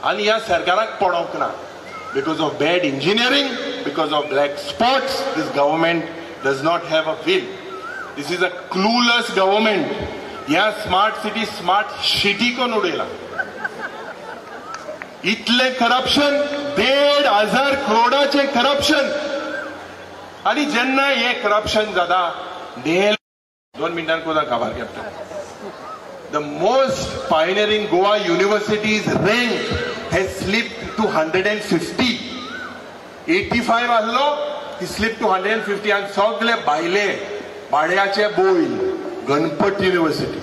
आनी ह्या सरकाराक पडोवंक ना. Because of bad engineering, because of black spots, this government does not have a will. This is a clueless government. ह्या smart city smart city कोण उडयला. इतले corruption, 1,500 करोडाचे corruption. आणि जेन्ना हे करप्शन जाता देल 2 मिनिटांनी कोणा खबर captain. The most pioneering Goa University's rank has slipped to 150. 85 आसलो, he slipped to 150. आणि सगळे भायले भाड्याचे बोईल, गणपत युनिव्हर्सिटी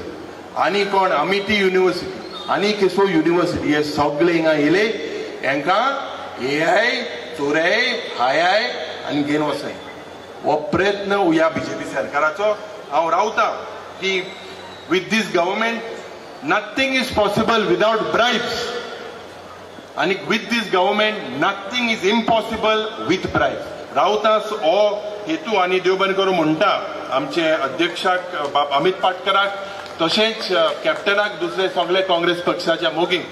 आणि कोण अमिती युनिव्हर्सिटी आणि केसो युनिव्हर्सिटी हे सगळे हिंगा येले. हांकां AI चोराय हाय आनी घेवन वसाय. हो प्रयत्न ह्या बीजेपी सरकाराचो हांव रावता की with this government nothing is possible without bribes, and with this government nothing is impossible with bribes. रावतास हो हेतू आनी देव बरें करूं म्हणटा आमचे अध्यक्षाक अमित पाटकराक, तशेंच कॅप्टनाक, दुसरे सगळे काँग्रेस पक्षाच्या मोगीक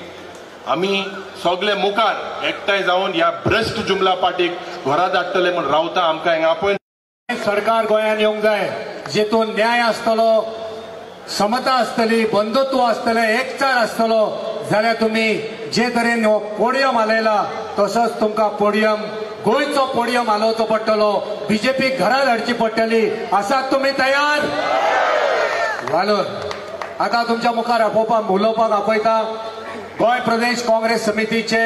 आमी सगळे मुखार एकठांय जावन ह्या भ्रश्ट जुमला पार्टीक घरा धाडटले म्हूण रावता. आमकां हिंगा पळय सरकार गोंयांत येवंक जाय जेतून न्याय आसतलो, समता आसतली, बंधुत्व आसतले, एकचार आसतलो. जाल्यार तुम्ही जे तरेन हो पोडियम आलयला तसोच तुमकां पोडियम गोंयचो पोडियम आलोवचो पडटलो. बीजेपी घरा धाडची पडटली. आसात तुमी तयार? घालून आता तुमच्या मुखार उलोवपाक आपयता गोंय प्रदेश काँग्रेस समितीचे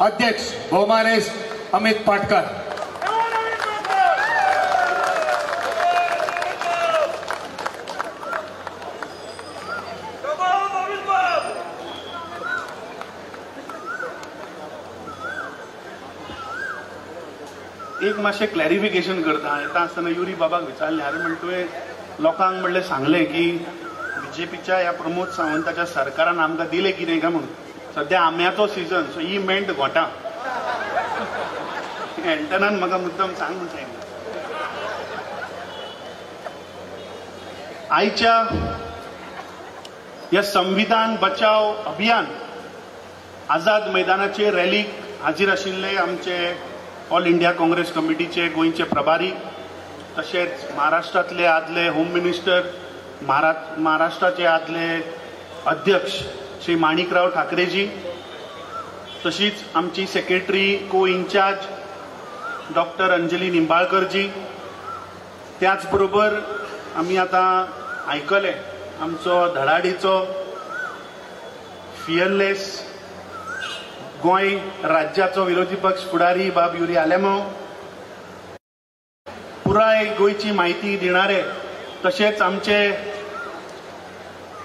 अध्यक्ष भौमानेस्त अमित पाटकर. एक मातशें क्लॅरिफिकेशन करता. येता आसतना युरी बाबाक विचारलें, अरे म्हण तुवें लोकांक म्हणलें सांगलें की बीजेपीच्या ह्या प्रमोद सावंताच्या सरकारान आमकां दिलें कितें काय म्हणून. सध्या आंब्याचो सीजन, सो ही मेंट घोटां. एल्टनान म्हाका मुद्दम सांग म्हूण सांगलें. आयच्या ह्या संविधान बचाव अभियान आझाद मैदानाचे रॅलीक हाजीर आशिल्ले आमचे ऑल इंडिया काँग्रेस कमिटीचे गोंयचे प्रभारी, तशेंच महाराष्ट्रातले आदले होम मिनिस्टर, महाराष्ट्राचे आदले अध्यक्ष श्री माणिकराव ठाकरेजी, तशीच आमची सेक्रेटरी को इन्चार्ज डॉक्टर अंजली निंबाळकरजी. त्याचबरोबर आमी आतां आयकले आमचो धडाडीचो फियरलेस गोंय राज्याचो विरोधी पक्ष फुडारी बाब युरी आलेमो, पुराय गोंयची म्हायती दिणारे, तशेंच आमचे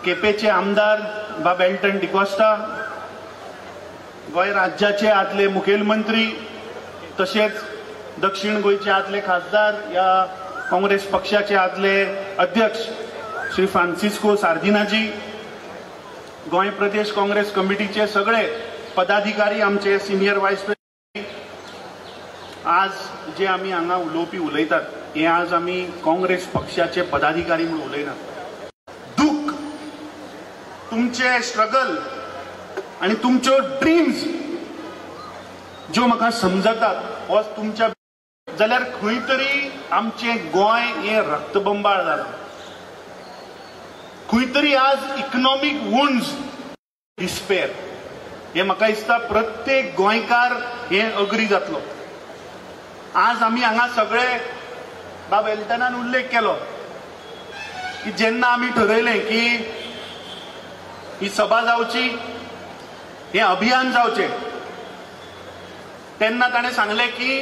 केपेचे आमदार बाब एल्टन डिकोस्टा, गोंय राज्याचे आदले मुखेलमंत्री, तशेंच दक्षिण गोंयचे आदले खासदार, या काँग्रेस पक्षाचे आदले अध्यक्ष श्री फ्रांसिस्को सार्दिनाजी, गोंय प्रदेश काँग्रेस कमिटीचे सगळे पदाधिकारी, आमचे सिनियर व्हायस प्रेसिडेंट. आज जे आमी हांगा उलोवपी उलयतात हे आज आमी काँग्रेस पक्षाचे पदाधिकारी म्हणून उलयनात. दूख, तुमचे स्ट्रगल आणि तुमच्यो ड्रीम्स ज्यो म्हाका समजतात हो तुमच्या, जाल्यार खंय तरी आमचें गोंय हें रक्तबंबाळ जालां. खंय तरी आज इकनॉमीक वुंड्स, डिस्पेर हे म्हाका दिसता प्रत्येक गोंयकार हे अग्री जातलो. आज आमी हांगा सगळे बाब एल्टनान उल्लेख केलो की जेन्ना आमी ठरयलें की ही सभा जावची, हे अभियान जावचें, तेन्ना ताणें सांगलें की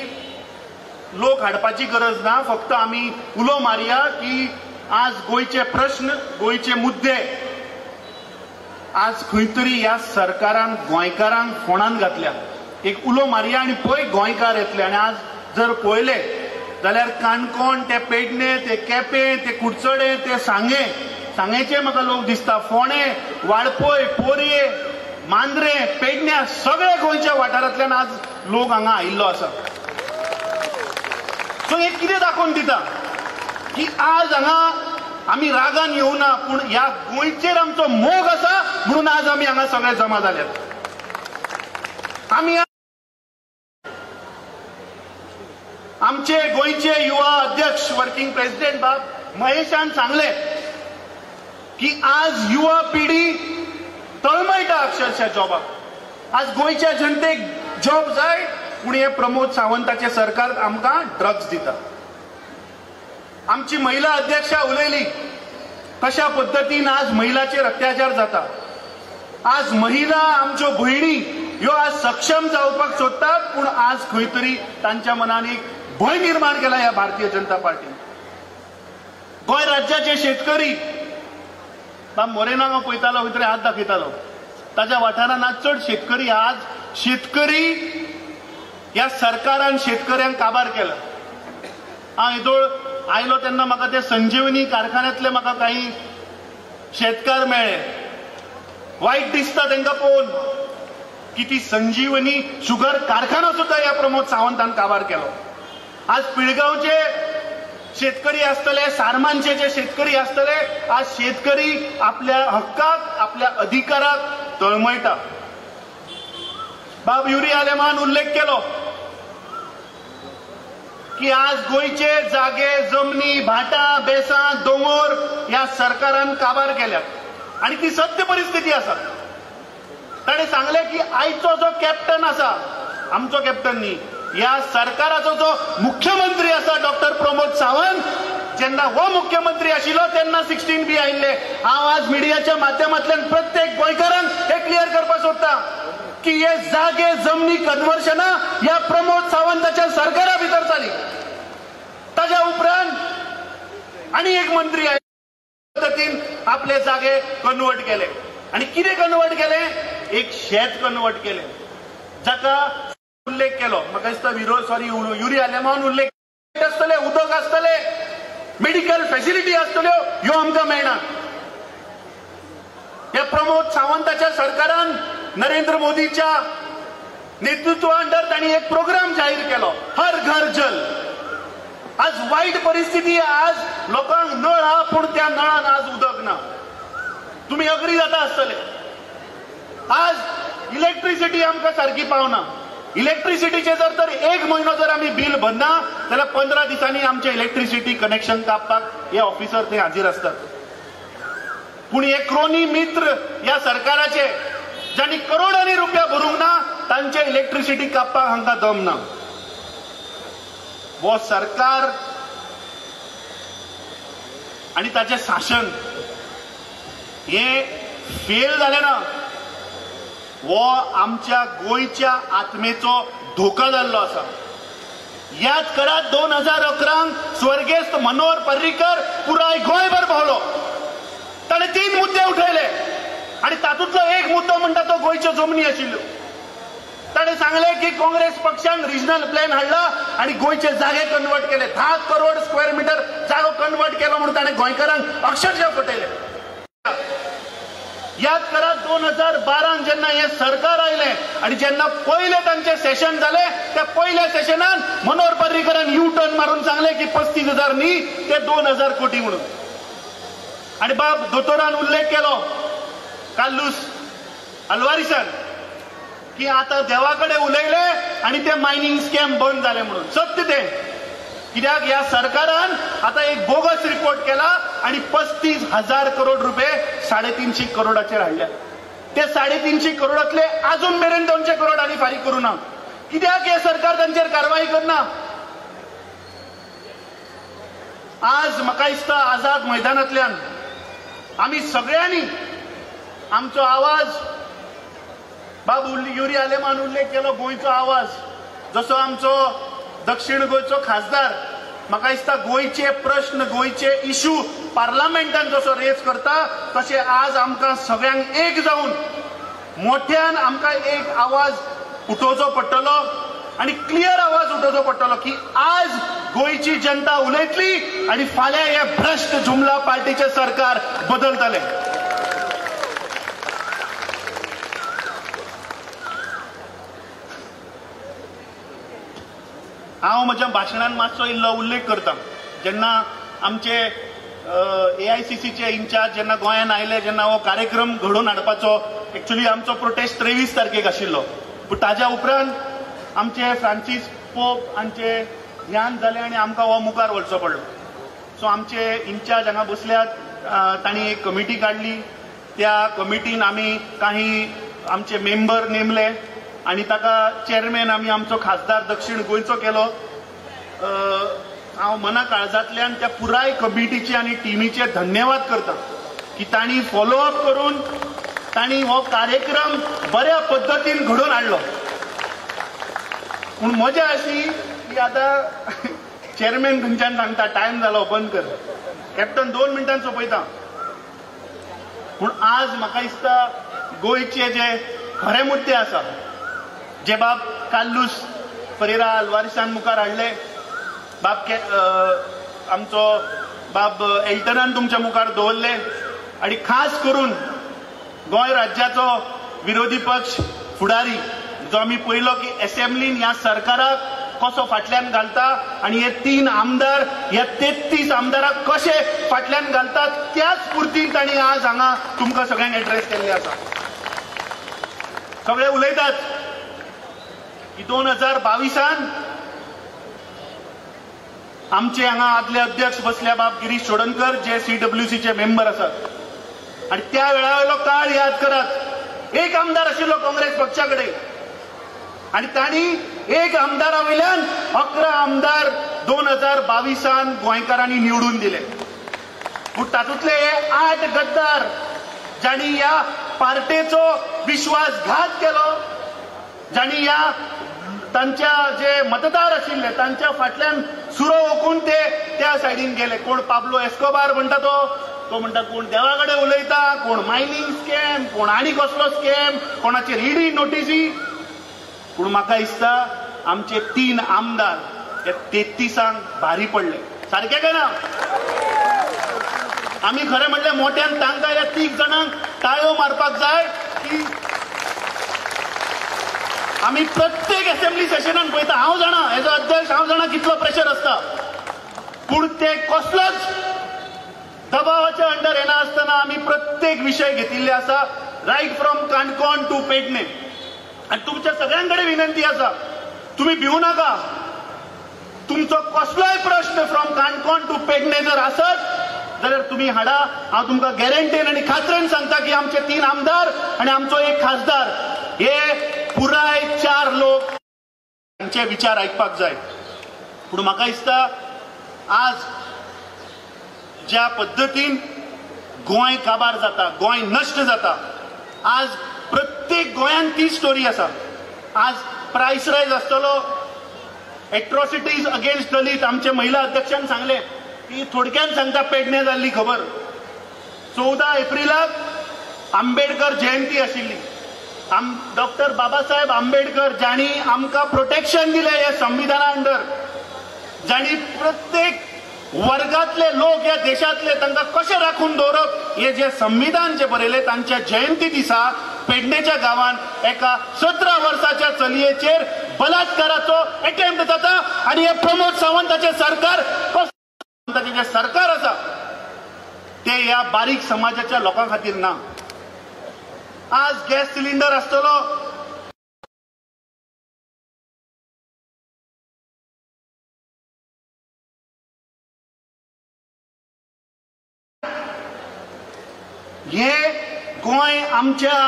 लोक हाडपाची गरज ना, फक्त आमी उलो मारया की आज गोंयचे प्रश्न, गोंयचे मुद्दे आज खंय तरी ह्या सरकारान गोंयकारांक फोंडान घातल्या. एक उलो मारया आनी पळय गोंयकार येतले. आनी आज जर पळयले जाल्यार काणकोण ते पेडणे ते केपें ते कुडचडे ते सांगेचे म्हाका लोक दिसता, फोंडे वाळपय पोरये मांद्रे पेडण्या सगळे गोंयच्या वाठारांतल्यान आज लोक हांगा आयिल्लो आसा. सो हे कितें दाखोवन दिता की आज हांगा आमी रागान येवना, पूण ह्या गोंयचेर आमचो मोग आसा म्हणून आज आमी हांगा सगळे जमा जाल्यात. आम्ही आमचे गोयचे युवा अध्यक्ष वर्किंग प्रेसिडेंट बाब महेशान सांगले की आज युवा पिढी तळमळटा अक्षरशः जॉबाक। आज गोयच्या जनतेक जॉब जाय पूण हे प्रमोद सावंताचे सरकार आमकां ड्रग्स दिता। आमची महिला अध्यक्षा उलयली कशा पद्धतीन आज महिलाचेर अत्याचार जाता। आज महिला आमच्यो भयणी ह्यो आज सक्षम जावपाक सोदतात पूण आज खंय तरी तांच्या मनान एक भय निर्माण केला ह्या भारतीय जनता पार्टीन। गोंय राज्याचे शेतकरी बाब मोरेना हांव पळयतालो खंय तरी हात दाखयतालो ताच्या वाठारांत आज चड शेतकरी आज शेतकरी ह्या सरकारान शेतकऱ्यांक काबार केला। हांव येदोळ आयलो तेन्ना म्हाका ते संजीवनी कारखान्यांतले म्हाका काही शेतकार मेळ्ळे। वायट दिसता तांकां पळोवन की ती संजीवनी शुगर कारखानो सुद्धा ह्या प्रमोद सावंतान काबार केलो। आज पिळगांवचे शेतकरी आसतले, सारमानचे जे शेतकरी आसतले, आज शेतकरी आपल्या हक्काक आपल्या अधिकाराक तळमळटा। बाब युरी आलेमान उल्लेख केलो की आज गोयचे जागे जमनी भाटा बेसां दोंगर ह्या सरकारान काबार केल्यात आणि ती सत्य परिस्थिती आसा। ताणें सांगले की आयचो जो कॅप्टन आसा आमचो कॅप्टन न्ही ह्या सरकाराचो जो मुख्यमंत्री आसा डॉक्टर प्रमोद सावंत जेन्ना हो मुख्यमंत्री आशिल्लो तेन्ना 16B आयिल्ले। हांव आज मिडियाच्या माध्यमांतल्यान प्रत्येक गोंयकारांक हे क्लियर करपाक सोदता की हे जागे जमनी कन्वर्शनां ह्या प्रमोद सावंताच्या सरकारा भितर जाली। ताच्या उपरांत आनी एक मंत्री पद्धतीन आपले जागे कन्वर्ट केले आणि कितें कन्वर्ट केले एक शेत कन्वर्ट केले जाका उल्लेख केलो म्हाका दिसता युरी आलेमान उल्लेख आसतले उदक आसतले मेडिकल फॅसिलिटी आसतल्यो ह्यो आमकां मेळना। ह्या प्रमोद सावंताच्या सरकारान नरेंद्र मोदीच्या नेतृत्वा अंडर तांणी एक प्रोग्राम जाहीर केलो हर घर जल। आज वाईट परिस्थिती आज लोकांक नळ हा पूण त्या नळान आज उदक ना। तुम्ही अग्री जाता आसतले आज इलेक्ट्रिसिटी आमकां सारकी पावना। इलेक्ट्रिसिटीचे जर तर एक म्हयनो जर आमी बिल भरना जाल्यार 15 दिसांनी आमचे इलेक्ट्रिसिटी कनेक्शन कापपाक हे ऑफिसर थंय हाजीर आसतात। पूण हे क्रोनी मित्र ह्या सरकाराचे ज्यांनी करोडांनी रुपया भरूंक ना तांचे इलेक्ट्रिसिटी कापपाक हांकां दम ना। वो सरकार आणि ताचे शासन हे फेल जाले ना वो आमच्या गोयच्या आत्मेचो धोका जाल्लो आसा। याद करात 2011 स्वर्गेस्त मनोहर पर्रीकर पुराय गोंयभर भोंवलो ताणें 3 मुद्दे उठयले आणि तातूंतलो एक मुद्दो म्हणटा तो गोयच्यो जमनी आशिल्ल्यो। ताणें सांगले की काँग्रेस पक्षान रिजनल प्लॅन हाडला आणि गोयचे जागे कन्वर्ट केले 10 करोड स्क्वेअर मीटर जागो कन्वर्ट केलो म्हणून ताणें गोंयकारांक अक्षरशः पटयले। याद करा 2012 जेन्ना हे सरकार आयले आणि जेन्ना पहिले तांचे सेशन झाले त्या पहिल्या सेशनान मनोहर पर्रीकरान यू टर्न मारून सांगले की 35,000 न्ही ते 2,000 कोटी म्हणून। आणि बाब दोतोरान उल्लेख केलो काल्लूस अलवारिसान की आता देवाकडे उलयले आणि ते मायनिंग स्कॅम बंद झाले म्हणून। सत्य ते कित्याक ह्या सरकारान आता एक बोगस रिपोर्ट केला आणि 35,000 करोड रुपये 350 करोडाचेर हाडल्या। ते 350 करोडातले अजून मेरेन 200 करोड आनी फारीक करूं ना। कित्याक हे सरकार तांचेर कारवाई करना। आज म्हाका दिसता आझाद मैदानांतल्यान आमी सगळ्यांनी आमचो आवाज बाब युरी आलेमान उल्लेख केलो गोंयचो आवाज जसो आमचो दक्षिण गोंयचो खासदार म्हाका दिसता गोंयचे प्रश्न गोंयचे इश्यू पार्लमेंटान जसो रेज करता तशें आज आमकां सगळ्यांक एक जावन मोठ्यान आमकां एक आवाज उठोवचो पडटलो आणि क्लियर आवाज उठोवचो पडटलो की आज गोंयची जनता उलयतली आणि फाल्यां हे भ्रष्ट जुमला पार्टीचे सरकार बदलतले। हांव म्हज्या भाशणान मातसो इल्लो उल्लेख करता जेन्ना आमचे AICCचे इन्चार्ज जेन्ना गोंयान आयले जेन्ना हो कार्यक्रम घडोवन हाडपाचो एक्चुअली आमचो प्रोटेस्ट 23 तारखेक आशिल्लो पूण ताज्या उपरांत आमचे फ्रांसीस पोप हांचे ध्यान जालें आनी आमकां हो मुखार वचचो पडलो. सो आमचे इन्चार्ज हांगा बसल्यात, तांणी एक कमिटी काडली. त्या कमिटीन आमी काही आमचे मेंबर नेमले आनी ताका चेअरमॅन आमी आमचो खासदार दक्षिण गोंयचो केलो. हांव मना काळजांतल्यान त्या पुराय कमिटीचे आनी टिमीचे धन्यवाद करता की तांणी फॉलोअप करून तांणी हो कार्यक्रम बऱ्या पद्दतीन घडोवन हाडलो. पूण मजा अशी की आतां चेअरमॅन खंयच्यान सांगता टायम जालो बंद कर, कॅप्टन 2 मिनटांन सोंपयता. पूण आज म्हाका दिसता गोंयचे जे खरे मुद्दे आसा, जे बाब कार्लूस परेरा आल्वारिसान मुखार हाडले, आमचो बाब एल्टनान तुमच्या मुखार दवरले, आनी खास करून गोंय राज्याचो विरोधी पक्ष फुडारी जो आमी पळयलो की असेंब्लीन ह्या सरकाराक कसो फाटल्यान घालता आनी हे 3 आमदार ह्या 33 आमदाराक कशे फाटल्यान घालतात, त्याच स्फूर्तीन तांणी आज हांगा तुमकां सगळ्यांक एड्रेस केल्ले आसा. सगळे उलयतात की 2022 आमचे हांगा आदले अध्यक्ष बसल्या बाब गिरीश चोडणकर जे CWCचे मेंबर आसात, आनी त्या वेळावेलो काळ याद करात. एक आमदार आशिल्लो काँग्रेस पक्षा कडेन आनी तांणी एक आमदारा वयल्यान 11 आमदार 2022 गोंयकारांनी निवडून दिले. पूण तातूंतले 8 गद्दार जांणी ह्या पार्टेचो विश्वासघात केलो, जांणी ह्या तांच्या जे मतदार आशिल्ले तांच्या फाटल्यान सुरो ओकून ते त्या सायडीन गेले. कोण पाब्लो एस्कोबार म्हणटा तो म्हणटा कोण देवा कडेन उलयता, कोण मायनिंग स्कॅम, कोण आनी कसलो स्कॅम, कोणाचेर ईडी नोटीसी. पूण म्हाका दिसता आमचे 3 आमदार हे 33 भारी पडले. सारकें काय ना? आमी खरें म्हणलें मोठ्यान तांकां ह्या 3 जाणांक ताळयो मारपाक जाय की आमी प्रत्येक असेंब्ली सेशनान पळयता. हांव जाणा एज अ अध्यक्ष, हांव जाणा कितलो प्रेशर आसता, पूण ते कसलोच दबावाच्या अंडर येना आसतना आमी प्रत्येक विशय घेतिल्ले आसा, right from Canacona to Pernem. आनी तुमच्या सगळ्यांकडे विनंती आसा, तुम्ही भिवू नाका. तुमचो कसलोय प्रश्न फ्रॉम काणकोण टू पेडणे जर आसत जाल्यार तुम्ही हाडा. हांव तुमकां गॅरंटीन आनी खात्रेन सांगता की आमचे 3 आमदार आनी आमचो एक खासदार हे पुराय 4 लोक तांचे विचार आयकपाक जाय. पूण म्हाका दिसता आज ज्या पद्दतीन गोंय काबार जाता, गोंय नश्ट जाता, आज प्रत्येक गोंयान ती स्टोरी आसा. आज प्रायस रायज आसतलो, एट्रॉसिटीज अगेन्स्ट दलित. आमचे महिला अध्यक्षान सांगले की थोडक्यान सांगता पेडणे जाल्ली खबर. 14 एप्रिलाक आंबेडकर जयंती आशिल्ली. डॉक्टर बाबासाहेब आंबेडकर जांणी आमकां प्रोटेक्शन दिलें ह्या संविधाना अंडर, जांणी प्रत्येक वर्गातले लोक या देशातले तांकां कशें राखून दवरप हे जे संविधान जे बरयले, तांच्या जयंती दिसा पेडणेच्या गांवान एका 17 वर्साच्या चलयेचेर बलात्काराचो अटेम्प्ट जाता. आनी हे प्रमोद सावंताचे सरकार जे सरकार आसा ते ह्या बारीक समाजाच्या लोकां खातीर ना. आज गॅस सिलिंडर आसतलो, हे गोंय आमच्या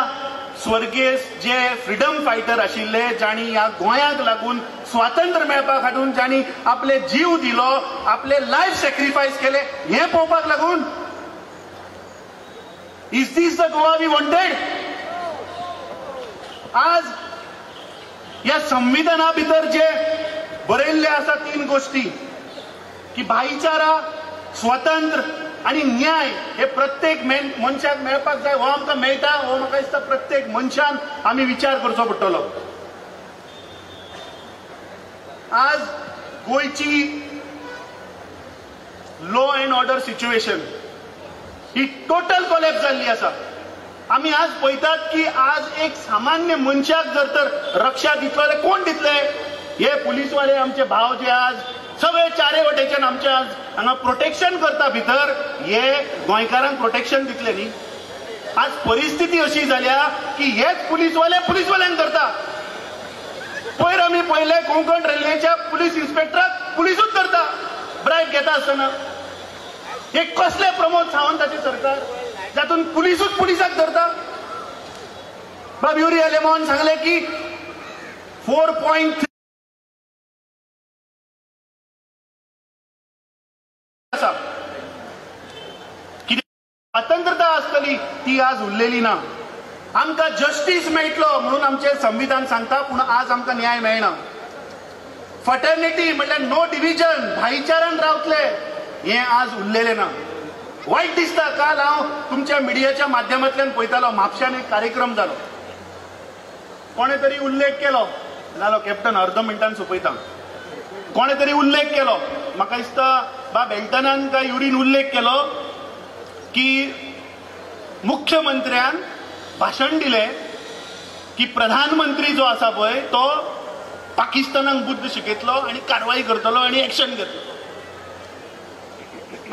स्वर्गीय जे फ्रीडम फायटर आशिल्ले, जांणी ह्या गोंयाक लागून स्वातंत्र्य मेळपा खातीर जांणी आपले जीव दिलो, आपले लायफ सॅक्रिफायस केले, हे पळोवपाक लागून. Is this the Goa we wanted? आज या संविधाना भितर जे बरयल्ले आसा 3 गोष्टी की भाईचारा, स्वतंत्र आणि न्याय हे प्रत्येक मनशाक मेळपाक जाय. हो आमकां मेळटा, हो म्हाका दिसता प्रत्येक मनशान आमी विचार करचो पडटलो. आज गोंयची law and order situation he total collapse जाल्ली आसा. आमी आज पळयतात की आज एक सामान्य मनशाक जर तर रक्षा दितले, कोण दितले? हे पुलीसवाले आमचे भाव जे आज सगळे 4 वटेच्यान आमचे आज हांगा प्रोटेक्शन करता भितर, हे गोंयकारांक प्रोटेक्शन दितले न्ही? आज परिस्थिती अशी जाल्या की हेच पुलीसवाल्यांक करता. आम्ही पहिले कोंकण रेल्वेच्या पुलीस इन्स्पेक्टराक पुलिसूच धरता ब्रायब घेता आसतना. हे कसले प्रमोद सावंताचे सरकार जातून पुलिसूच पुलिसाक धरता. बाब युरी एलेमॉन सांगले की 4.3 स्वतंत्रता आसतली ती आज उरलेली ना. आमकां जस्टीस मेळटलो म्हणून आमचे संविधान सांगता, पूण आज आमकां न्याय मेळना. फटर्निटी म्हटल्यार नो डिव्हिजन, भाईचारान रावतले, हे आज उरलेले ना. वायट दिसता. काल हांव तुमच्या मिडियाच्या माध्यमांतल्यान पळयतालो, म्हापश्यान एक कार्यक्रम जालो. कोणे तरी उल्लेख केलो जालो, कॅप्टन अर्द मिनटान सोंपयता. कोणे तरी उल्लेख केलो, म्हाका दिसता बाब एल्टनान काय युरीन उल्लेख केलो की मुख्यमंत्र्यान भाषण दिले की प्रधानमंत्री जो आसा पळय तो पाकिस्तानाक बुद्ध शिकयतलो आणि कारवाई करतलो आणि एक्शन घेतलो.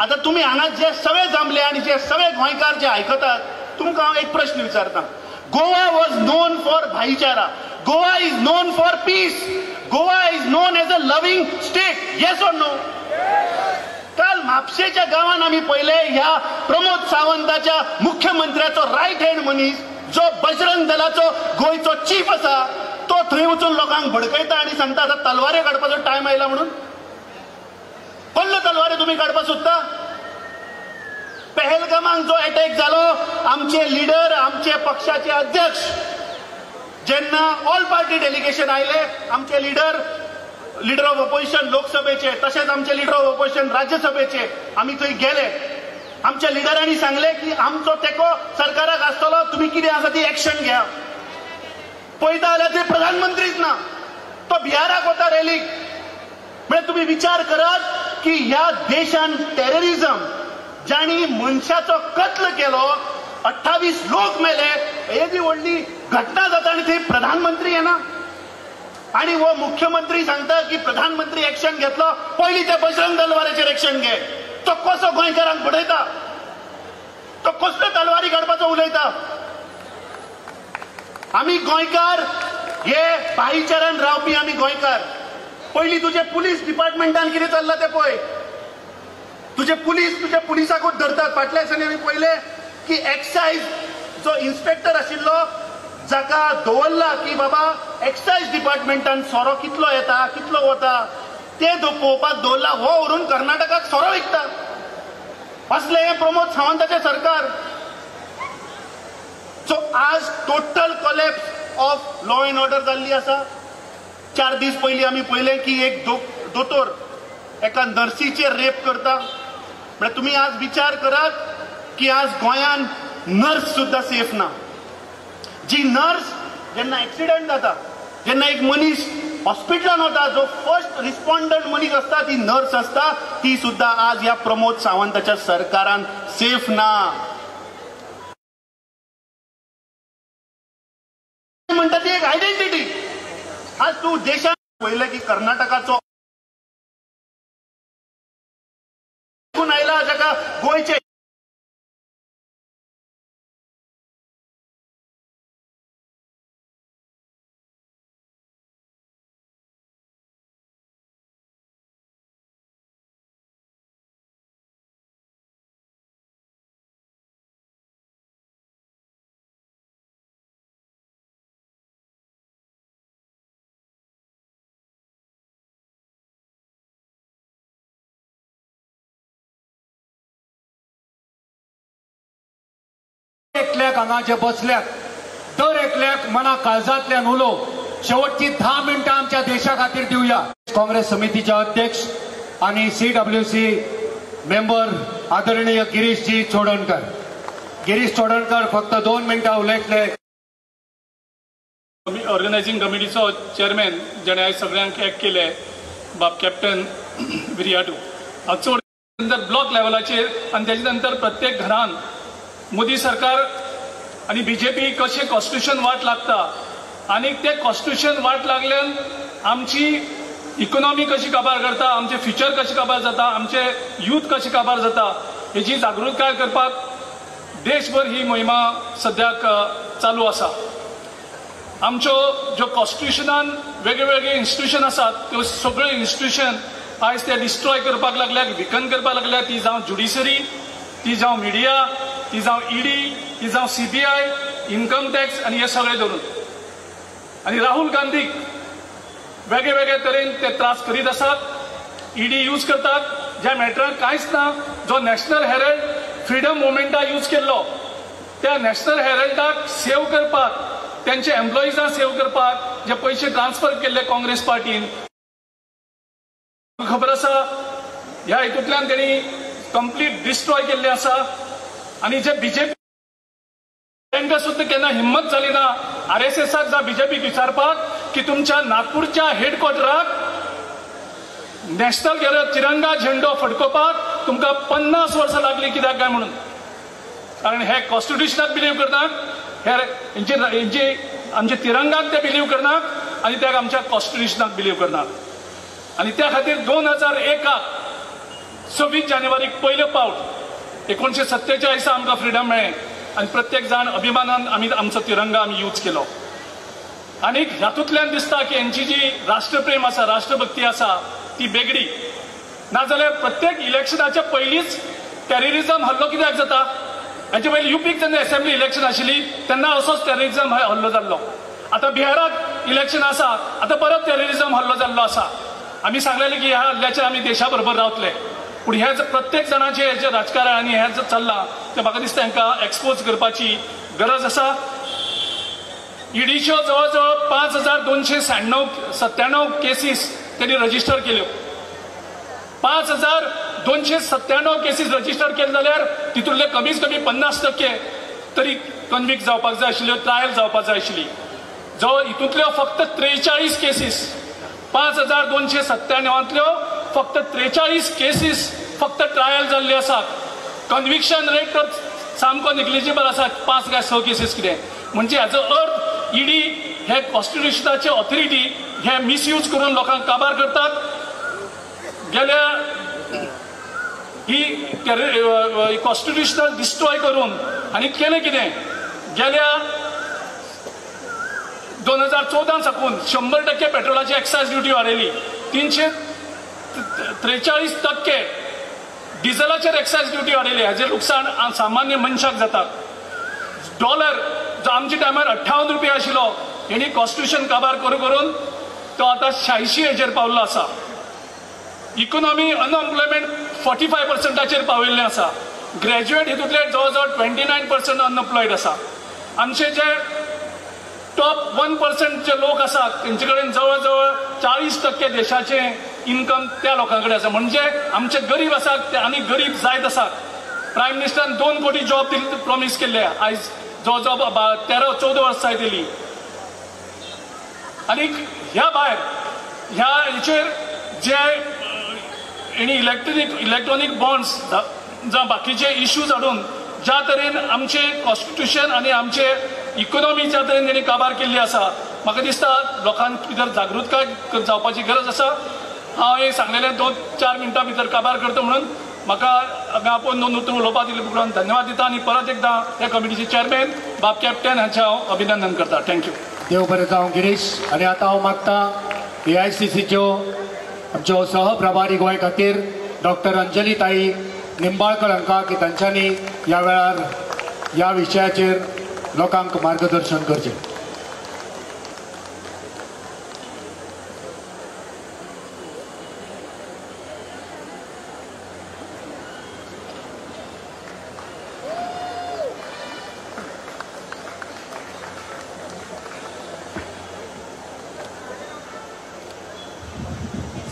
आता तुम्ही हांगा जे सगळे जमले आणि जे सगळे गोंयकार जे आयकतात, तुमकां हांव एक प्रश्न विचारता. गोवा वॉज नोन फॉर भाईचारा. Goa is known for peace. Goa is known as a loving state. Yes or no? काल म्हापशेच्या गावात आम्ही पहिले ह्या प्रमोद सावंताच्या मुख्यमंत्र्याचो राईट हँड मनीस जो बजरंग दलाचो गोयचो चीफ आसा तो थंय वचून लोकांक भडकयता आणि सांगता आता तलवारे काडपाचो टायम आयला म्हणून. कसल्यो तलवारे तुम्ही काडपाक सोदता? पहलगामाक जो अटॅक जालो, आमचे लिडर, आमचे पक्षाचे अध्यक्ष जेन्ना ऑल पार्टी डेलिगेशन आयले, आमचे लीडर ऑफ ऑपोजिशन लोकसभेचे तसेच आमचे लीडर ऑफ ऑपोजिशन राज्यसभेचे आम्ही थंय गेले. आमच्या लिडरांनी सांगले की आमचो तेको सरकाराक आसतलो, तुम्ही कितें आसा ती एक्शन घ्या. पळयता जाल्यार ते प्रधानमंत्रीच ना, तो बिहाराक वता रॅलीक. म्हणजे तुम्ही विचार करात की ह्या देशान टेररिझम ज्यांनी मनशाचो कत्ल केलो, 28 लोक मेले, एदी व्हडली घटना जाता आणि थंय प्रधानमंत्री येना. आणि वो मुख्यमंत्री सांगता की प्रधानमंत्री एक्शन घेतलो, पयलीं त्या बजरंग दलवाराचेर एक्शन घे. तो कसो गोंयकारांक बडयता? तो कसल्यो तलवारी काडपाचो उलयता? आमी गोंयकार हे भाईचारान रावपी आमी गोंयकार. पयलीं तुजे पुलीस डिपार्टमेंटान कितें चल्लां तें पळय. तुजे पुलिसाकूच धरतात. फाटल्या दिसांनी आमी पळयले की एक्सायज जो इन्स्पेक्टर आशिल्लो जाका दवरला की बाबा एक्सायज डिपार्टमेंटान सोरो कितलो येता कितलो वता ते पळोवपाक दवरला, हो व्हरून कर्नाटकाक सोरो विकता. असले हे प्रमोद सावंताचे सरकार. सो आज total collapse of law and order जाल्ली आसा. 4 दीस पयलीं आमी पळयलें की एक दोतोर एका नर्सीचेर रेप करता. म्हणजे तुम्ही आज विचार करात की आज गोंयान नर्स सुद्धा सेफ ना. जी नर्स जेन्ना एक्सिडेंट जाता, जेन्ना एक मनीस हॉस्पिटलान वता, जो फर्स्ट रिस्पॉन्डंट मनीस असता ती नर्स असता, ती सुद्धा आज ह्या प्रमोद सावंताच्या सरकारान सेफ ना. म्हणटा ती एक आयडेंटिटी. आज तू देशात पळयलें की कर्नाटकाचो आयला जाका गोंयचे एकल्याक हांगा जे बसल्यात दर एकल्याक मना काळजांतल्यान उलो शेवटची 10 मिनटां आमच्या देशा खातीर दिवया. काँग्रेस समितीचे अध्यक्ष आणि CWC मेंबर आदरणीय गिरीशजी चोडणकर. गिरीश चोडणकर फक्त 2 मिनटां उलयतले. ऑर्गनायझिंग कमिटीचो चेअरमॅन जेणे आयज सगळ्यांक एक केले, बाब कॅप्टन विरियाटू. हाचो नंतर ब्लॉक लेवलाचेर आनी तेजे नंतर प्रत्येक घरान मोदी सरकार आणि BJP कशें कॉन्स्टिट्यूशन वाट लागता आणि ते कॉन्स्टिट्यूशन वाट लागल्यान आमची इकॉनॉमी कशी काबार करता, आमचे फ्युचर कशें काबार जाता, आमचे यूथ कशें काबार जाता हेची जागृताय करपाक देशभर ही मोहिमा सद्याक चालू आसा. आमच्यो ज्यो कॉन्स्टिट्युशनान वेगळे इन्स्टिट्यूशन आसात त्यो सगळ्यो इन्स्टिट्यूशन आयज ते डिस्ट्रॉय करपाक लागल्यात, विकन करपाक लागल्यात. ती जावं ज्युडिशरी, ती जावं मिडिया, ती जावं ईडी, ती जावं CBI, इन्कम टॅक्स आनी हे सगळे धरून. आनी राहुल गांधीक वेगळे तरेन ते त्रास करीत आसात. ईडी यूज करतात ज्या मॅटराक कांयच ना. जो नॅशनल हेरल्ड फ्रीडम मुवमेंटाक यूज केल्लो, त्या नॅशनल हेरल्डाक सेव्ह करपाक, त्यांचे एम्प्लॉईजांक सेव्ह करपाक जे पैसे ट्रान्सफर केल्ले काँग्रेस पार्टीन, खबर आसा ह्या हितूंतल्यान त्यांनी कंप्लीट डिस्ट्रॉय केल्ले आसा. आनी जे बीजेपी तांकां सुद्दां केन्ना हिम्मत जाली ना RSSक जावं बीजेपीक विचारपाक की तुमच्या नागपूरच्या हेडक्वॉर्टराक नॅशनल तिरंगा झेंडो फडकोवपाक तुमकां 50 वर्सां लागली कित्याक काय म्हणून. कारण हे कॉन्स्टिट्युशनाक बिलीव करनात, हे आमचे तिरंगाक ते बिलीव करनात आनी त्या आमच्या कॉन्स्टिट्युशनाक बिलीव करनात. आनी त्या खातीर 2001 26 जानेवारीक पयलो पावट 1947 आमकां फ्रीडम मेळ्ळें आनी प्रत्येक जाण अभिमानान आमी आमचो तिरंगा आमी यूज केलो. आनी ह्यातूंतल्यान दिसता की हेंची जी राष्ट्रप्रेम आसा, राष्ट्रभक्ती आसा ती बेगडी. नाजाल्यार प्रत्येक इलेक्शनाच्या पयलींच टेररिझम हल्लो कित्याक जाता? हाचे पयलीं युपीक जेन्ना असेंब्ली इलेक्शन आशिल्ली तेन्ना असोच टेररिझम हल्लो जाल्लो. आतां बिहाराक इलेक्शन आसा, आतां परत टेररिझम हल्लो जाल्लो आसा. आमी सांगलेलें की ह्या हल्ल्याचेर आमी देशा बरोबर रावतले. पूण हे प्रत्येक जाणांचे जे राजकारण आनी हे जे चल्लां ते म्हाका दिसता हांकां एक्सपोज करपाची गरज आसा. ईडीच्यो जवळ जवळ 5297 केसीस त्यांनी रजिस्टर केल्यो. 5297 केसीस रजिस्टर केले जाल्यार तितूंतले कमीच कमी 50% तरी कन्विक्ट जावपाक जाय आशिल्ल्यो, ट्रायल जावपाक जाय आशिल्ली. जवळ हितूंतल्यो फक्त 43 केसीस, 5297तल्यो फक्त 43 केसीस फक्त ट्रायल जाल्ल्यो आसात. कन्विक्शन रेट तर सामको निग्लिजिबल आसा, 5 काय 6 केसीस कितें. म्हणजे हाचो अर्थ ईडी हे कॉन्स्टिट्युशनाचे ऑथॉरिटी हे मिसयूज करून लोकांक काबार करतात. गेल्या ही कॉन्स्टिट्युशनल डिस्ट्रॉय करून आनी केलें कितें? गेल्या 2014 साकून 100% पेट्रोलाची एक्सायज ड्युटी वाडयली, 343% डिझेलाचेर एक्सायज ड्युटी वाडयली. हाजेर लुकसाण सामान्य मनशाक जाता. डॉलर जो आमच्या टायमार 58 रुपया आशिल्लो, हेणी कॉन्स्टिट्युशन काबार करून तो आतां 86 हेजेर पावल्लो आसा. इकॉनॉमी अनएम्प्लॉयमेंट 45%चेर पाविल्लें आसा. ग्रॅज्युएट हितूंतले जवळ जवळ 29% अनएम्प्लॉयड आसा. आमचे जे टॉप 1% जे लोक आसात तेंचे कडेन जवळ जवळ 40% देशाचे इन्कम त्या लोकां कडेन आसा. म्हणजे आमचे गरीब आसात आनी गरीब जायत आसात. प्रायम मिनिस्टरान 2 कोटी जॉब प्रॉमिस केल्ले, आयज जवळ जवळ 13-14 वर्सां जाली. आनी ह्या भायर ह्या हेचेर जे हेणी इलेक्ट्रॉनिक बॉन्ड्स जावं बाकीचे इश्यूज हाडून ज्या तरेन आमचे कॉन्स्टिट्युशन आनी आमचे इकॉनॉमी ज्या तरेन तेणी काबार केल्ली आसा, म्हाका दिसता लोकांक भितर जागृतकाय जावपाची गरज आसा. हांव हे सांगलेलें 2-4 मिनटां भितर काबार करता म्हणून म्हाका हांगा आपोवन 2 उतर उलोवपाक दिले उपरांत धन्यवाद दिता आनी परत एकदां ह्या कमिटीचे चेअरमॅन बाब कॅप्टन हांचे हांव अभिनंदन करता. थँक्यू. देव बरें जावं गिरीश. आनी आतां हांव मागता AICCच्यो आमच्यो सहप्रभारी गोंय खातीर डॉक्टर अंजलीताई निंबाळकर हांकां की तांच्यांनी ह्या वेळार ह्या विशयाचेर लोकांक मार्गदर्शन करचें.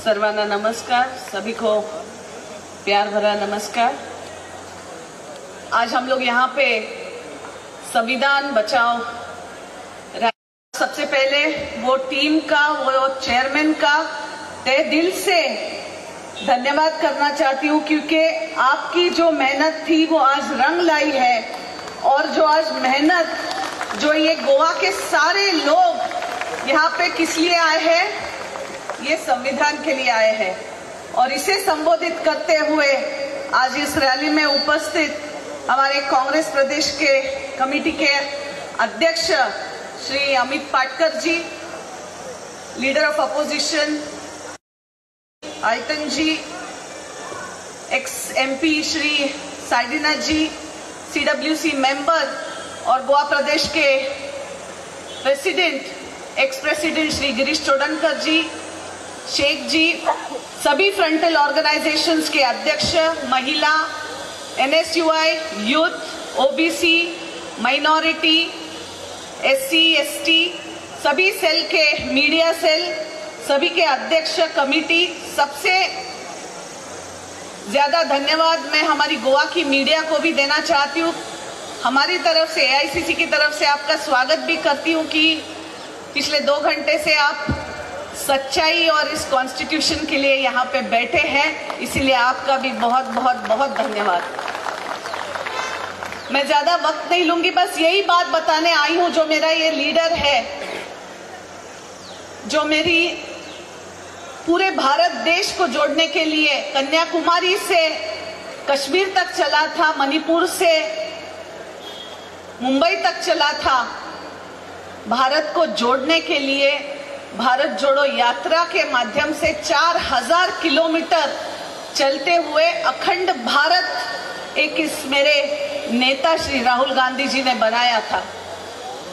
सर्वांना नमस्कार, सभी को प्यार भरा नमस्कार. आज हम लोग यहाँ पे संविधान बचाओ, सबसे पहले वो टीम का, वो चेयरमैन का तहे दिल से धन्यवाद करना चाहती हूँ, क्योंकि आपकी जो मेहनत थी वो आज रंग लाई है. और जो आज मेहनत जो ये गोवा के सारे लोग यहाँ पे किस लिए आए हैं, ये संविधान के लिए आए हैं. और इसे संबोधित करते हुए आज इस रैली में उपस्थित हमारे कांग्रेस प्रदेश के कमेटी के अध्यक्ष Shri Amit Patkar ji, leader of opposition आयतन जी, एक्स MP श्री साइडीनाथ जी, CWC मेंबर और गोवा प्रदेश के president ex president Shri Girish Chodankar ji, Sheikh ji, सभी फ्रंटल ऑर्गेनाइजेशंस के अध्यक्ष, महिला, NSUI, youth, OBC, minority, SC, ST, सभी सेल के मीडिया सेल, सभी के अध्यक्ष, कमिटी, सबसे ज्यादा धन्यवाद मैं हमारी गोवा की मीडिया को भी देना चाहती हूँ। हमारी तरफ से, AICC की तरफ से आपका स्वागत भी करती हूँ कि पिछले 2 घंटे से आप सच्चाई और इस कॉन्स्टिट्यूशन के लिए यहाँ पे बैठे हैं, इसीलिए आपका भी बहुत बहुत बहुत धन्यवाद। मैं ज्यादा वक्त नहीं लूंगी, बस यही बात बताने आई हूँ। जो मेरा ये लीडर है, जो मेरी पूरे भारत देश को जोड़ने के लिए कन्याकुमारी से कश्मीर तक चला था, मणिपुर से मुंबई तक चला था, भारत को जोड़ने के लिए भारत जोड़ो यात्रा के माध्यम से 4000 किलोमीटर चलते हुए अखंड भारत एक इस मेरे नेता श्री राहुल गांधी जी ने बनाया था।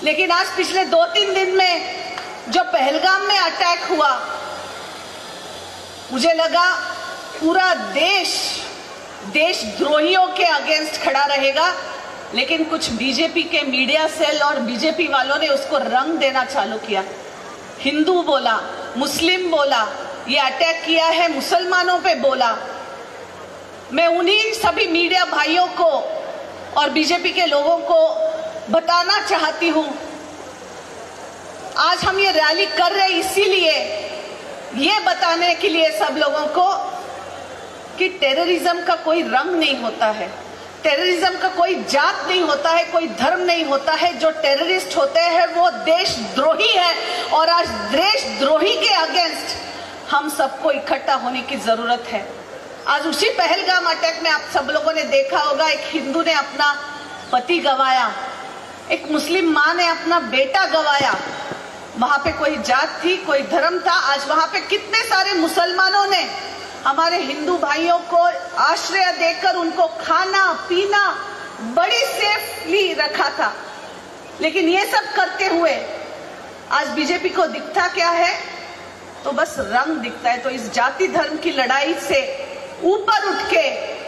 लेकिन आज पिछले 2-3 दिन में जो पहलगाम में अटैक हुआ, मुझे लगा पूरा देश देशद्रोहियों के अगेंस्ट खड़ा रहेगा, लेकिन कुछ बीजेपी के मीडिया सेल और बीजेपी वालों ने उसको रंग देना चालू किया। हिंदू बोला, मुस्लिम बोला, ये अटैक किया है मुसलमानों पे बोला। मैं उन्हीं सभी मीडिया भाइयों को और बीजेपी के लोगों को बताना चाहती हूं, आज हम ये रैली कर रहे इसीलिए, ये बताने के लिए सब लोगों को कि टेररिज्म का कोई रंग नहीं होता है, टेररिज्म का कोई जात नहीं होता है, कोई धर्म नहीं होता है। जो टेररिस्ट होते हैं वो देशद्रोही है, और आज देशद्रोही के अगेंस्ट हम सबको इकट्ठा होने की जरूरत है। आज उसी पहलगाम अटैक में आप सब लोगों ने देखा होगा, एक हिंदू ने अपना पति गंवाया, एक मुस्लिम माँ ने अपना बेटा गंवाया। वहां पे कोई जात थी, कोई धर्म था। आज वहां पे कितने सारे मुसलमानों ने हमारे हिंदू भाइयों को आश्रय देकर उनको खाना पीना बड़ी सेफली रखा था। लेकिन ये सब करते हुए आज बीजेपी को दिखता क्या है? तो बस रंग दिखता है। तो इस जाति धर्म की लड़ाई से ऊपर उठ के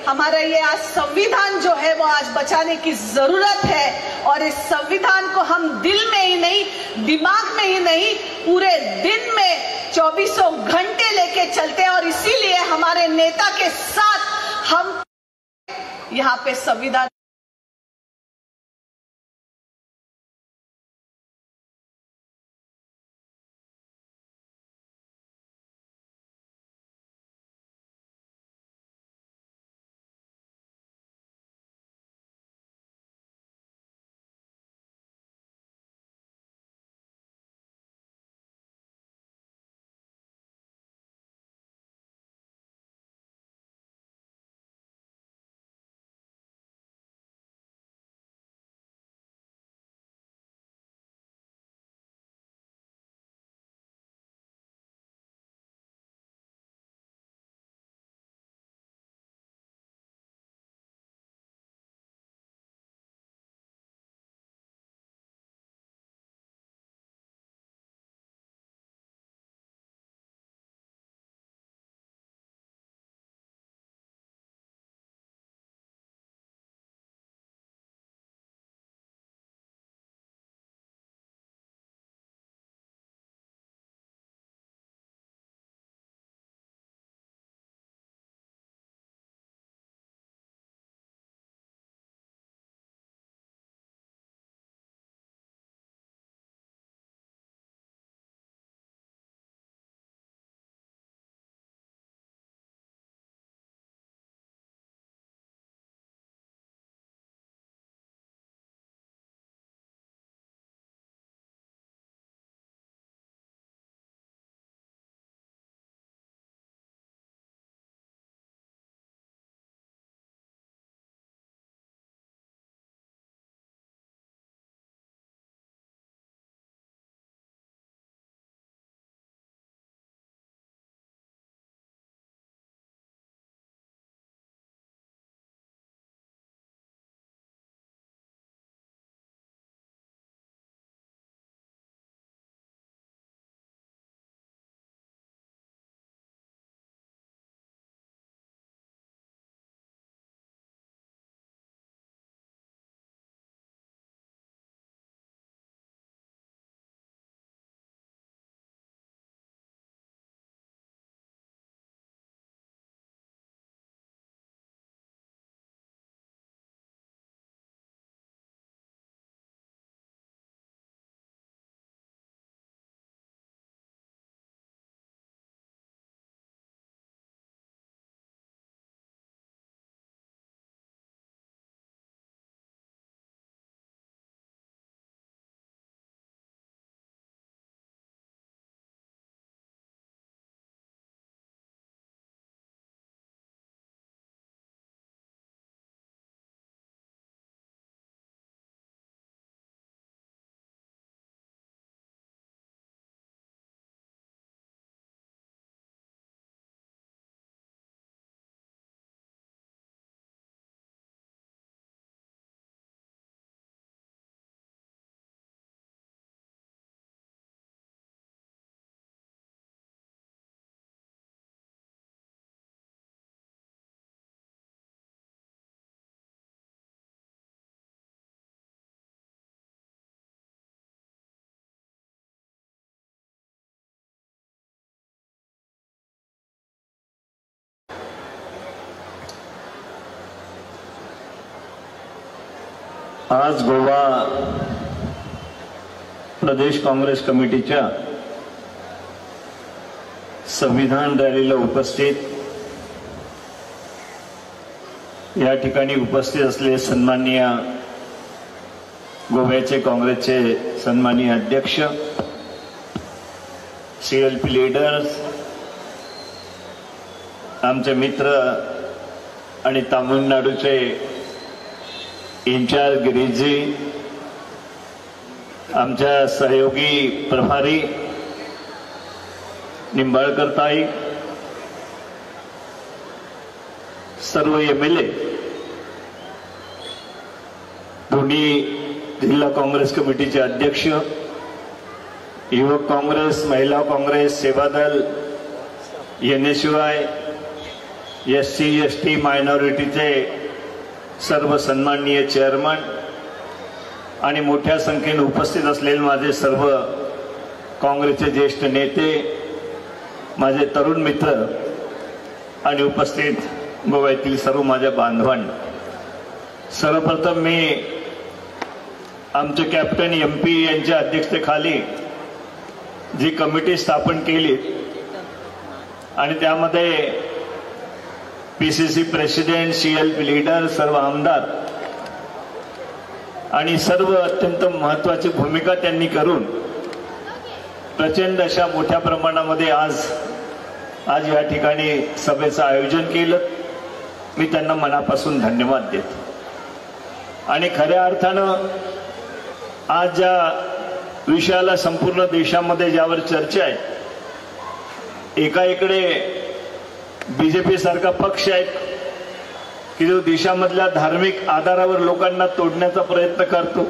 हमारा ये आज संविधान जो है वो आज बचाने की जरूरत है, और इस संविधान को हम दिल में ही नहीं, दिमाग में ही नहीं, पूरे दिन में 24 घंटे लेके चलते हैं। और इसीलिए हमारे नेता के साथ हम यहाँ पे संविधान आज गोवा प्रदेश काँग्रेस कमिटीच्या संविधान रॅलीला उपस्थित या ठिकाणी उपस्थित असलेले सन्माननीय गोव्याचे काँग्रेसचे सन्माननीय अध्यक्ष, CLP लीडर्स, आमचे मित्र आणि तामिळनाडूचे इन्चार्ज गिरीजी, आमच्या सहयोगी प्रभारी निंबाळकर ताई, सर्व MLA, दोन्ही जिल्हा काँग्रेस कमिटीचे अध्यक्ष, युवक काँग्रेस, महिला Congress, Sevadal, NSY, SC ST मायनॉरिटीचे सर्व सन्माननीय चेअरमन आणि मोठ्या संख्येने उपस्थित असलेले माझे सर्व काँग्रेसचे ज्येष्ठ नेते, माझे तरुण मित्र आणि उपस्थित गोव्यातील सर्व माझ्या बांधवांना, सर्वप्रथम मी आमचे कॅप्टन MP यांच्या अध्यक्षतेखाली जी कमिटी स्थापन केली आणि त्यामध्ये PCC प्रेसिडेंट, CLP लीडर, सर्व आमदार आणि सर्व अत्यंत महत्त्वाची भूमिका त्यांनी करून प्रचंड अशा मोठ्या प्रमाणामध्ये आज या ठिकाणी सभेचं आयोजन केलं. मी त्यांना मनापासून धन्यवाद देतो. आणि खऱ्या अर्थानं आज ज्या विषयाला संपूर्ण देशामध्ये ज्यावर चर्चा आहे, एकाकडे BJP सारखा पक्ष आहे की जो देशामधल्या धार्मिक आधारावर लोकांना तोडण्याचा प्रयत्न करतो,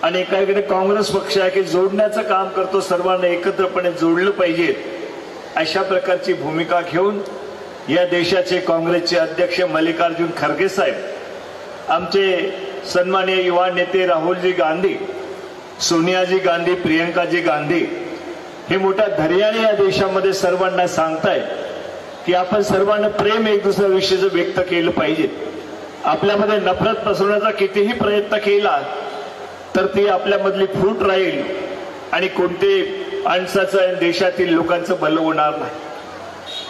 आणि एकाकडे काँग्रेस पक्ष आहे की जोडण्याचं काम करतो, सर्वांना एकत्रपणे जोडलं पाहिजे अशा प्रकारची भूमिका घेऊन या देशाचे काँग्रेसचे अध्यक्ष मल्लिकार्जुन खरगे साहेब, आमचे सन्माननीय युवा नेते राहुलजी गांधी, सोनियाजी गांधी, प्रियंकाजी गांधी हे मोठ्या धैर्याने या देशामध्ये सर्वांना सांगतायत की आपण सर्वांना प्रेम एक दुसऱ्याविषयी व्यक्त केलं पाहिजे. आपल्यामध्ये नफरत पसरवण्याचा कितीही प्रयत्न केला तर ती आपल्यामधली फूट राहील आणि कोणते माणसाचं देशातील लोकांचं भलं होणार नाही.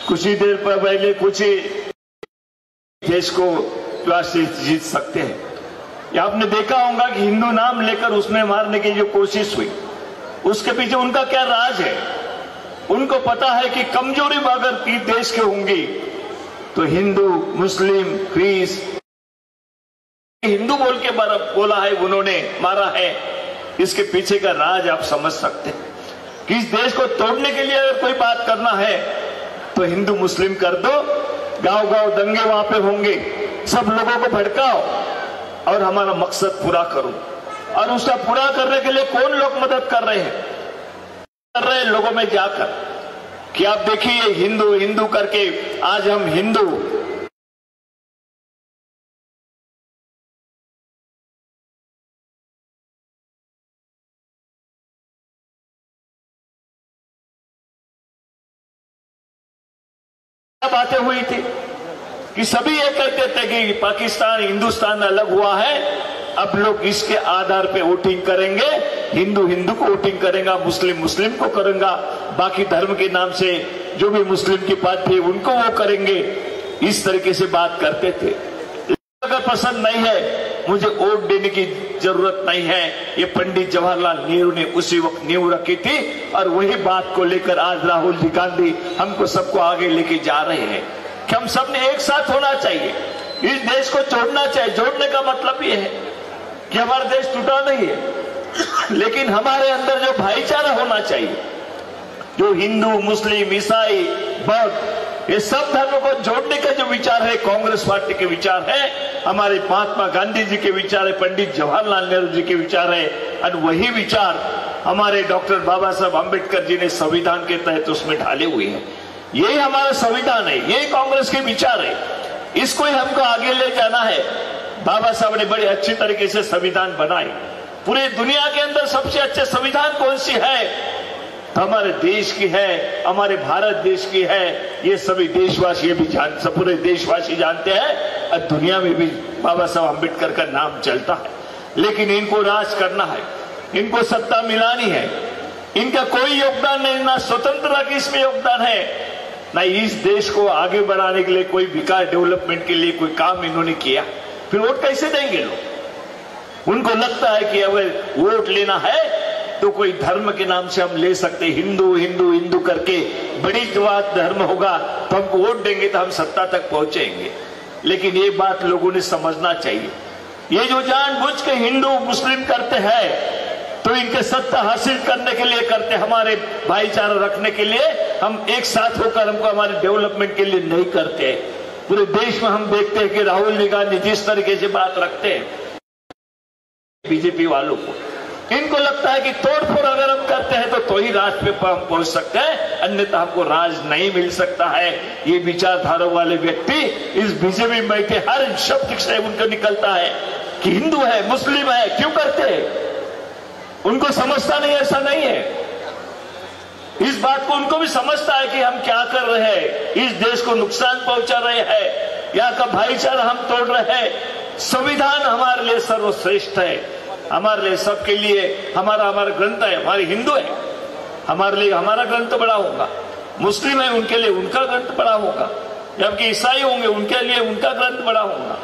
कुछ ही देर पहले कुछ ही देश को जीत सकते हैं. आपने देखा होगा कि हिंदू नाम लेकर उसमें मारने की जो कोशिश हुई, उसके पीछे उनका क्या राज है. उनको पता है कि कमजोरी अगर देश के होंगी तो हिंदू, मुस्लिम, ख्रीस, हिंदू बोल के बोला है उन्होंने, मारा है. इसके पीछे का राज आप समझ सकते हैं कि इस देश को तोड़ने के लिए अगर कोई बात करना है तो हिंदू मुस्लिम कर दो, गांव गांव दंगे वहां पे होंगे, सब लोगों को भड़काओ और हमारा मकसद पूरा करो. और उसका पूरा करने के लिए कौन लोग मदद कर रहे हैं लोगों में जाकर कि आप देखिए हिंदू हिंदू करके आज हम हिंदू बातें हुई थी कि सभी ये कहते थे कि पाकिस्तान हिंदुस्तान अलग हुआ है, अब लोग इसके आधार पे वोटिंग करेंगे, हिंदू हिंदू को वोटिंग करेगा, मुस्लिम मुस्लिम को करेगा, बाकी धर्म के नाम से जो भी मुस्लिम की पार्टी है उनको वो करेंगे. इस तरीके से बात करते थे. अगर पसंद नहीं है, मुझे वोट देने की जरूरत नहीं है, ये पंडित जवाहरलाल नेहरू ने उसी वक्त नींव रखी थी और वही बात को लेकर आज राहुल जी गांधी हमको सबको आगे लेके जा रहे हैं कि हम सब ने एक साथ होना चाहिए, इस देश को जोड़ना चाहिए. जोड़ने का मतलब ये है कि हमारा देश टूटा नहीं है, लेकिन हमारे अंदर जो भाईचारा होना चाहिए, जो हिंदू, मुस्लिम, ईसाई, बौद्ध, ये सब धर्मों को जोड़ने का जो विचार है, कांग्रेस पार्टी के विचार है, हमारे महात्मा गांधी जी के विचार है, पंडित जवाहरलाल नेहरू जी के विचार है, और वही विचार हमारे डॉक्टर बाबा साहब आंबेडकर जी ने संविधान के तहत उसमें ढाले हुए हैं. यही हमारा संविधान है, यही कांग्रेस के विचार है, इसको ही हमको आगे ले जाना है. बाबा साहब ने बड़े अच्छी तरीके से संविधान बनाए. पूरे दुनिया के अंदर सबसे अच्छे संविधान कौन सी है? तो हमारे देश की है, हमारे भारत देश की है. ये सभी देशवासी भी पूरे देशवासी जानते हैं और दुनिया में भी बाबा साहब आंबेडकर का नाम चलता है. लेकिन इनको राज करना है, इनको सत्ता मिलानी है। इनका कोई योगदान नहीं, ना स्वतंत्रता की इसमें योगदान है, ना इस देश को आगे बढ़ाने के लिए कोई विकास डेवलपमेंट के लिए कोई काम इन्होंने किया। फिर वोट कैसे देंगे लोग? उनको लगता है कि अगर वोट लेना है तो कोई धर्म के नाम से हम ले सकते, हिंदू हिंदू हिंदू करके बड़ी बात धर्म होगा तो हमको वोट देंगे तो हम सत्ता तक पहुंचेंगे। लेकिन ये बात लोगों ने समझना चाहिए। ये जो जानबूझ के हिंदू मुस्लिम करते हैं तो इनके सत्ता हासिल करने के लिए करते, हमारे भाईचारा रखने के लिए, हम एक साथ होकर हमको हमारे डेवलपमेंट के लिए नहीं करते। पूरे देश में हम देखते हैं कि राहुल जी गांधी जिस तरीके से बात रखते हैं बीजेपी वालों को, इनको लगता है कि तोड़फोड़ अगर हम करते हैं तो ही राज पे हम पहुंच सकते हैं, अन्यथा हमको राज नहीं मिल सकता है। ये विचारधारा वाले व्यक्ति इस बीजेपी में बैठे हर शब्द से उनको निकलता है कि हिंदू है मुस्लिम है, क्यों करते हैं? उनको समझता नहीं, ऐसा नहीं है। इस बात को उनको भी समझता है कि हम क्या कर रहे हैं, इस देश को नुकसान पहुंचा रहे हैं, यहाँ का भाईचारा हम तोड़ रहे हैं। संविधान हमारे लिए सर्वश्रेष्ठ है, हमारे लिए सबके लिए हमारा ग्रंथ है। हमारे हिंदू है, हमारे लिए हमारा ग्रंथ बड़ा होगा, मुस्लिम है उनके लिए उनका ग्रंथ बड़ा होगा, जबकि ईसाई होंगे उनके लिए उनका ग्रंथ बड़ा होगा।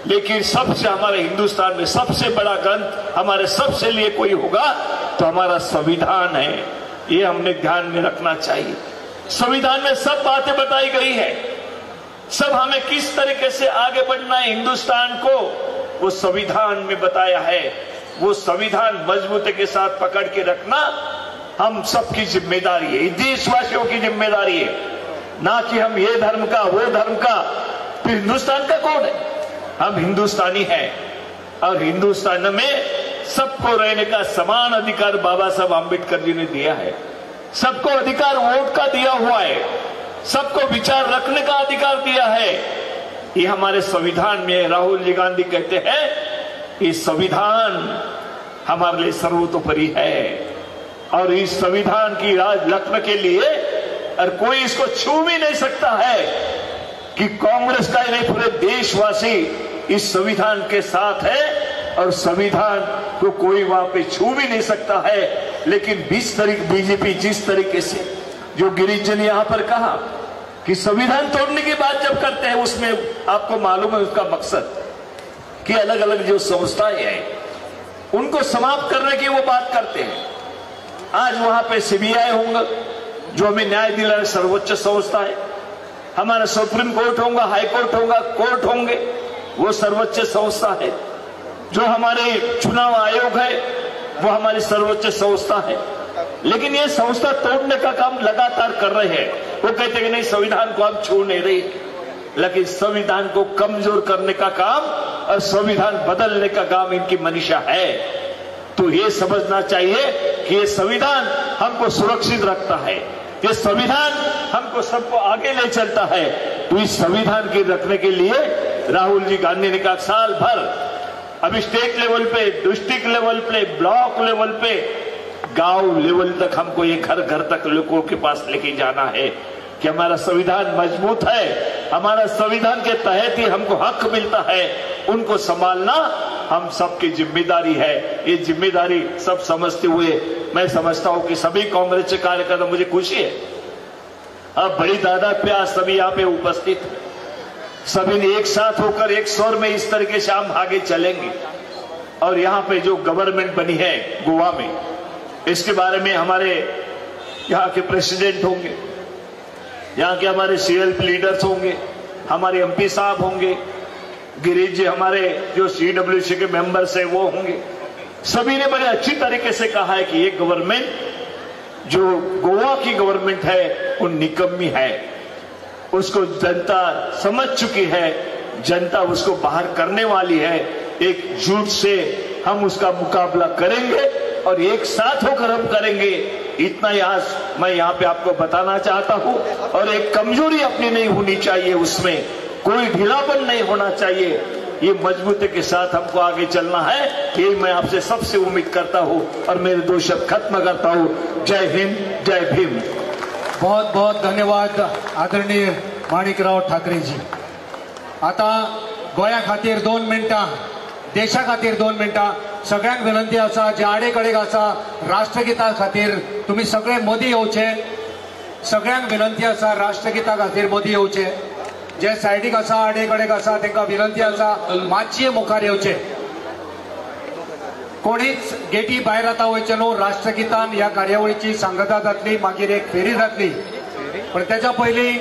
लेकिन सबसे हमारे हिंदुस्तान में सबसे बड़ा ग्रंथ हमारे सबसे लिए कोई होगा तो हमारा संविधान है। ये हमने ध्यान में रखना चाहिए। संविधान में सब बातें बताई गई है, सब हमें किस तरीके से आगे बढ़ना है हिंदुस्तान को, वो संविधान में बताया है। वो संविधान मजबूती के साथ पकड़ के रखना हम सबकी जिम्मेदारी है, देशवासियों की जिम्मेदारी है, ना कि हम ये धर्म का वो धर्म का। फिर हिंदुस्तान का कौन है? हम हिंदुस्तानी हैं और हिंदुस्तान में सबको रहने का समान अधिकार बाबा साहब आम्बेडकर जी ने दिया है। सबको अधिकार वोट का दिया हुआ है, सबको विचार रखने का अधिकार दिया है। ये हमारे संविधान में राहुल जी गांधी कहते हैं कि संविधान हमारे लिए सर्वोपरि है और इस संविधान की राज रखने के लिए और कोई इसको छू भी नहीं सकता है कि कांग्रेस का नहीं पूरे देशवासी इस संविधान के साथ है और संविधान को कोई वहां पे छू भी नहीं सकता है। लेकिन बीजेपी जिस तरीके से जो गिरीश जी ने यहां पर कहा कि संविधान तोड़ने की बात जब करते हैं उसमें आपको मालूम है उसका मकसद कि अलग अलग जो संस्थाएं हैं उनको समाप्त करने की वो बात करते हैं। आज वहां पे सीबीआई होगा जो हमें न्याय दिलाने सर्वोच्च संस्था है, हमारा सुप्रीम कोर्ट होगा, हाई कोर्ट होगा, कोर्ट होंगे, वो सर्वोच्च संस्था है। जो हमारे चुनाव आयोग है वो हमारी सर्वोच्च संस्था है। लेकिन ये संस्था तोड़ने का काम लगातार कर रहे हैं। वो कहते हैं कि नहीं संविधान को हम छू नहीं रही, लेकिन संविधान को कमजोर करने का काम और संविधान बदलने का काम इनकी मनीषा है। तो ये समझना चाहिए कि ये संविधान हमको सुरक्षित रखता है, ये संविधान हमको सबको आगे ले चलता है। तो इस संविधान के रखने के लिए राहुल जी गांधी ने कहा साल भर अभी स्टेट लेवल पे, डिस्ट्रिक्ट लेवल पे, ब्लॉक लेवल पे, गांव लेवल तक हमको ये घर घर तक लोगों के पास लेके जाना है कि हमारा संविधान मजबूत है, हमारा संविधान के तहत ही हमको हक मिलता है, उनको संभालना हम सबकी जिम्मेदारी है। ये जिम्मेदारी सब समझते हुए मैं समझता हूं कि सभी कांग्रेस के कार्यकर्ता, मुझे खुशी है अब बड़ी तादाद पे आज सभी यहाँ पे उपस्थित है, सभी ने एक साथ होकर एक स्वर में इस तरीके से हम आगे चलेंगे। और यहाँ पे जो गवर्नमेंट बनी है गोवा में, इसके बारे में हमारे यहाँ के प्रेसिडेंट होंगे, यहाँ के हमारे CLP लीडर्स होंगे, हमारे MP साहब होंगे, गिरीश जी हमारे जो CWC के मेंबर्स हैं वो होंगे। सभी ने बड़े अच्छी तरीके से कहा है कि ये गवर्नमेंट जो गोवा की गवर्नमेंट है वो निकम्मी है, उसको जनता समझ चुकी है, जनता उसको बाहर करने वाली है। एकजुट से हम उसका मुकाबला करेंगे और एक साथ होकर हम करेंगे। इतना मैं यहाँ पे आपको बताना चाहता हूँ। और एक कमजोरी अपनी नहीं होनी चाहिए, उसमें कोई ढीलापन नहीं होना चाहिए। ये मजबूती के साथ हमको आगे चलना है, ये मैं आपसे सबसे उम्मीद करता हूँ और मेरे 2 शब्द खत्म करता हूँ। जय हिंद, जय भीम। बहुत बहुत धन्यवाद आदरणीय माणिकराव ठाकरेजी। आता गोया खातीर 2 मिनटां देशा खातीर 2 मिनटां. सगळ्यांक विनंती आसा जे आडे कडेक आसा राष्ट्रगीता खातीर तुम्ही सगळे मदीं येवचे. सगळ्यांक विनंती आसा राष्ट्रगीता खातीर मदीं येवचे. जे सायडीक आसा आडे कडेक आसा तांकां विनंती आसा मातशे मुखार येवचे. कोणीच गेटी भायर आतां वयचे न्हू. राष्ट्रगीतान ह्या कार्यावळीची सांगता जातली, मागीर एक फेरी जातली. पण त्याच्या पयलीं